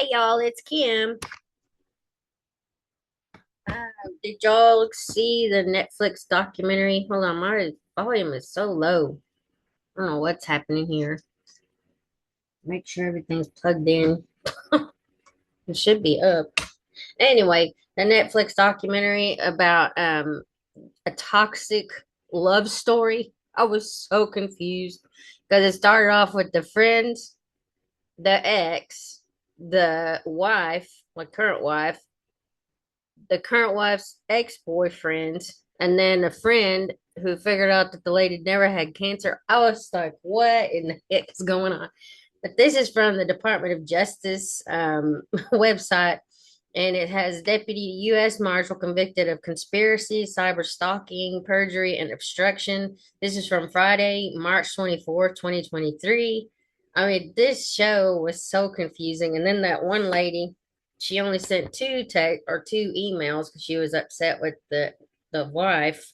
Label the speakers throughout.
Speaker 1: Hey y'all, it's Kim. Did y'all see the Netflix documentary? Hold on, my volume is so low. I don't know what's happening here. Make sure everything's plugged in. It should be up. Anyway, the Netflix documentary about a toxic love story. I was so confused because it started off with the friends, the ex, the wife, like current wife, the current wife's ex-boyfriend, and then a friend who figured out that the lady never had cancer. I was like, what in the heck is going on? But this is from the Department of Justice website, and it has Deputy U.S. Marshal convicted of conspiracy, cyber stalking, perjury, and obstruction. This is from Friday, March 24th, 2023. I mean, this show was so confusing. And then that one lady, she only sent two emails because she was upset with the wife.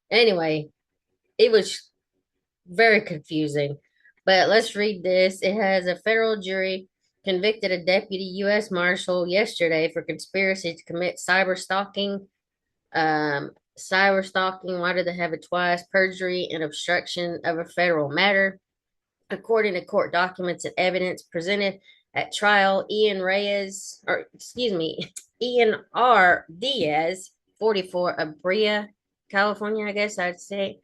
Speaker 1: Anyway, it was very confusing. But let's read this. It has a federal jury convicted a deputy U.S. Marshal yesterday for conspiracy to commit cyber stalking. Cyber stalking, why did they have it twice? Perjury and obstruction of a federal matter. According to court documents and evidence presented at trial, Ian R. Diaz, 44, of Brea, California, I guess I'd say,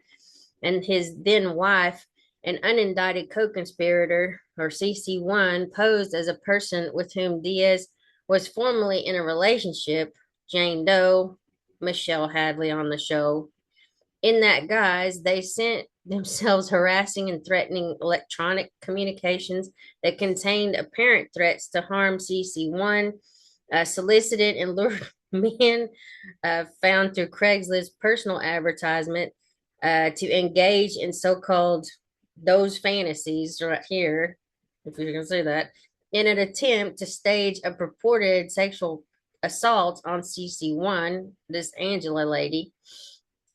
Speaker 1: and his then wife, an unindicted co-conspirator, or CC1, posed as a person with whom Diaz was formerly in a relationship, Jane Doe, Michelle Hadley on the show. In that guise, they sent themselves harassing and threatening electronic communications that contained apparent threats to harm CC1, solicited and lured men found through Craigslist personal advertisement to engage in so-called those fantasies right here, if you can say that, in an attempt to stage a purported sexual assault on CC1, this Angela lady,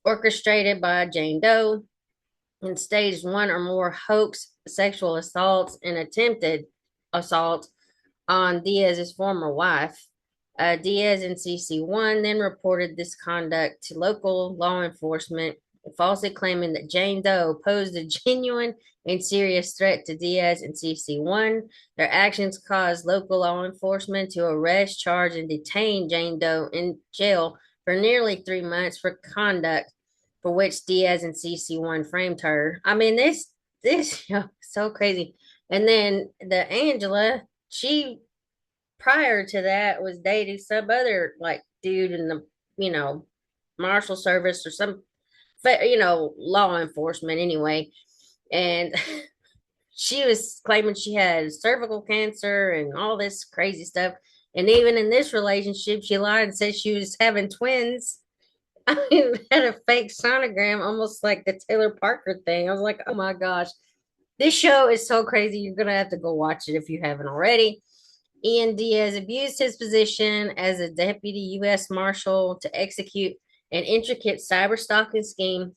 Speaker 1: orchestrated by Jane Doe, and staged one or more hoax sexual assaults and attempted assault on Diaz's former wife. Diaz and CC1 then reported this conduct to local law enforcement, falsely claiming that Jane Doe posed a genuine and serious threat to Diaz and CC1. Their actions caused local law enforcement to arrest, charge, and detain Jane Doe in jail for nearly 3 months for conduct for which Diaz and CC1 framed her. I mean, this so crazy. And then the Angela, she prior to that was dating some other like dude in the marshal service or some law enforcement anyway, and she was claiming she had cervical cancer and all this crazy stuff. And even in this relationship, she lied and said she was having twins. I mean, had a fake sonogram, almost like the Taylor Parker thing. I was like, oh my gosh, this show is so crazy. You're gonna have to go watch it if you haven't already. Ian Diaz abused his position as a deputy U.S. Marshal to execute an intricate cyber stalking scheme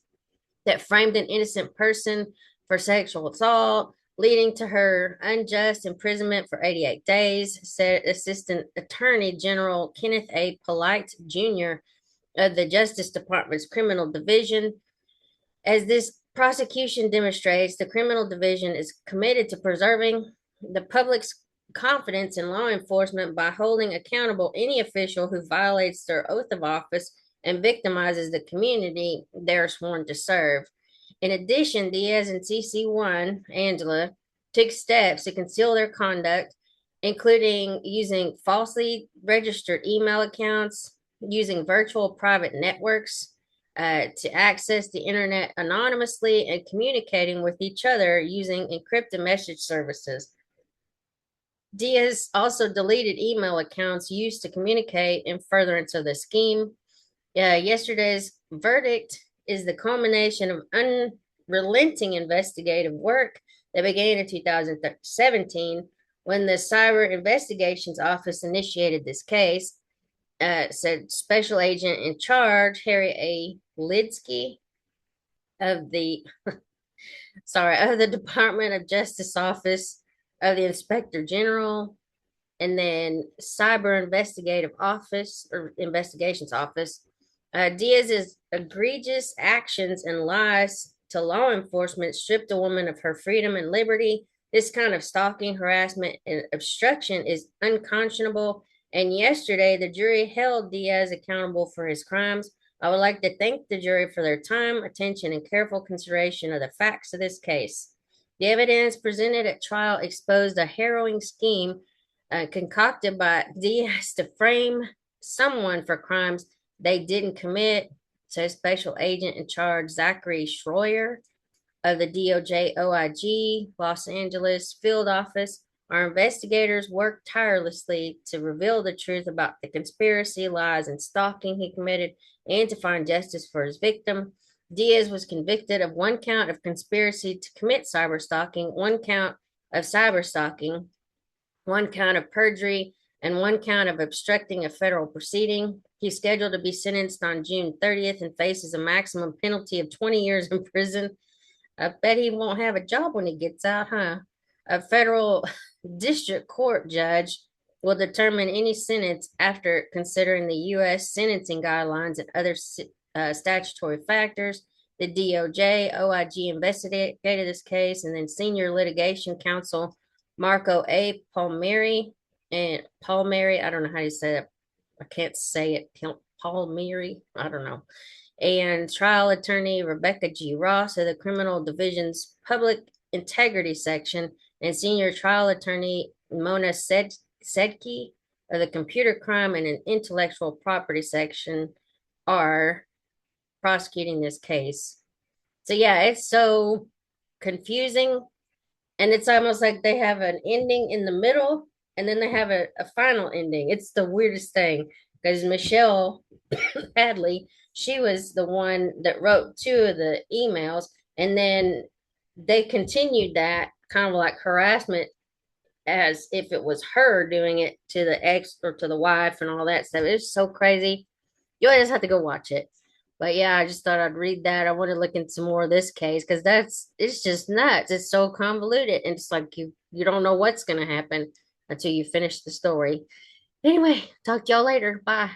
Speaker 1: that framed an innocent person for sexual assault, leading to her unjust imprisonment for 88 days, said Assistant Attorney General Kenneth A. Polite Jr. of the Justice Department's Criminal Division. As this prosecution demonstrates, the Criminal Division is committed to preserving the public's confidence in law enforcement by holding accountable any official who violates their oath of office and victimizes the community they're sworn to serve. In addition, Diaz and CC1, Angela, took steps to conceal their conduct, including using falsely registered email accounts, using virtual private networks to access the internet anonymously, and communicating with each other using encrypted message services. Diaz also deleted email accounts used to communicate in furtherance of the scheme. Yesterday's verdict is the culmination of unrelenting investigative work that began in 2017 when the Cyber Investigations Office initiated this case, said Special Agent in Charge Harry A. Lidsky of the of the Department of Justice Office of the Inspector General. and then Cyber Investigative Office or Investigations Office. Diaz's egregious actions and lies to law enforcement stripped a woman of her freedom and liberty. This kind of stalking, harassment, and obstruction is unconscionable. And yesterday, the jury held Diaz accountable for his crimes. I would like to thank the jury for their time, attention, and careful consideration of the facts of this case. The evidence presented at trial exposed a harrowing scheme concocted by Diaz to frame someone for crimes they didn't commit. So, Special Agent in Charge Zachary Schroyer of the DOJ OIG Los Angeles Field Office. Our investigators worked tirelessly to reveal the truth about the conspiracy, lies, and stalking he committed and to find justice for his victim. Diaz was convicted of one count of conspiracy to commit cyber stalking, one count of cyber stalking, one count of perjury, and one count of obstructing a federal proceeding. He's scheduled to be sentenced on June 30th and faces a maximum penalty of 20 years in prison. I bet he won't have a job when he gets out, huh? A federal district court judge will determine any sentence after considering the U.S. sentencing guidelines and other statutory factors. The DOJ, OIG investigated this case, and then senior litigation counsel Marco A. Palmieri, I don't know how you say that. I can't say it. Palmieri, I don't know. And trial attorney Rebecca G. Ross of the Criminal Division's Public Integrity Section, and senior trial attorney Mona Sedke of the Computer Crime and Intellectual Property Section are prosecuting this case. So yeah, it's so confusing. And it's almost like they have an ending in the middle and then they have a final ending. It's the weirdest thing because Michelle Hadley, she was the one that wrote two of the emails, and then they continued that kind of like harassment as if it was her doing it to the ex or to the wife and all that stuff. It's so crazy. You just have to go watch it. But yeah, I just thought I'd read that. I want to look into more of this case because it's just nuts. It's so convoluted, and it's like you don't know what's gonna happen until you finish the story. Anyway, talk to y'all later. Bye.